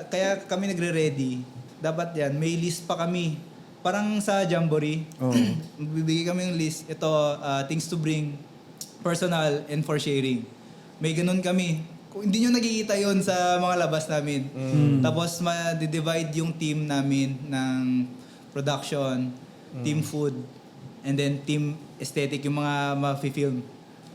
kaya kami nagre-ready. Dapat yan, may list pa kami. Parang sa Jamboree, bibigay kami ng list. Ito, things to bring, personal, and for sharing. May ganun kami. Kung hindi nyo nakikita yon sa mga labas namin. Tapos, ma-divide yung team namin ng production, team food, and then team aesthetic, yung mga ma-film.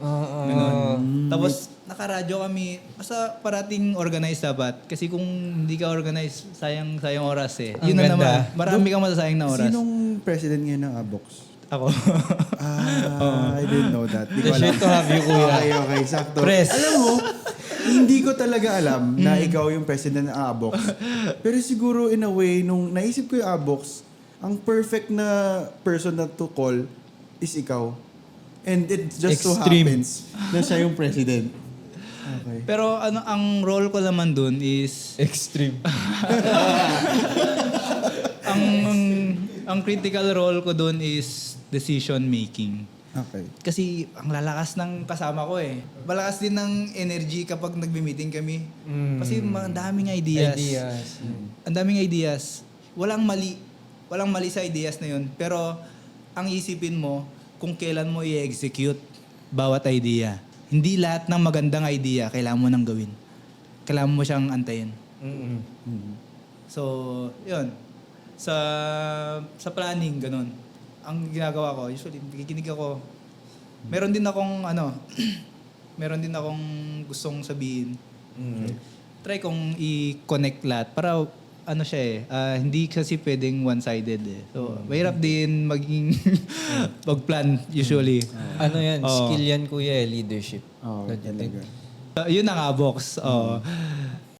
Ganun. Tapos, nakaradyo kami. Basta parating organized dapat. Kasi kung hindi ka organized, sayang oras eh. Ang Yun na ganda. naman. Marami kang masasayang na oras. Sinong president ngayon ng Abox? Ako. I didn't know that. Di ko Pleasure alam. to have you, kuya. Okay, sakto. Press. Alam mo, hindi ko talaga alam na ikaw yung president ng Abox. Pero siguro in a way, nung naisip ko yung Abox, ang perfect na person na to call is ikaw. And it just so Extreme. happens na siya yung president. Okay. Pero ang role ko naman dun is Extreme. ang critical role ko dun is decision making. Okay. Kasi ang lalakas ng kasama ko eh. Malakas din ng energy kapag nagbi-meeting kami. Kasi ang daming ideas. Ang daming ideas. Walang mali sa ideas na yun. Pero ang isipin mo kung kailan mo i-execute bawat idea. Hindi lahat ng magandang idea kailangan mo nang gawin. Kailangan mo siyang antayin. So, yun. Sa planning, ganun. Ang ginagawa ko, usually, nakikinig ako. Meron din akong gustong sabihin. Try kong i-connect lahat para siya hindi kasi pwedeng one-sided eh. So, mahirap din maging mag-plan usually. Ano yan? Oo. Skill yan, kuya, leadership. Oo, talaga. Yun ang Abox.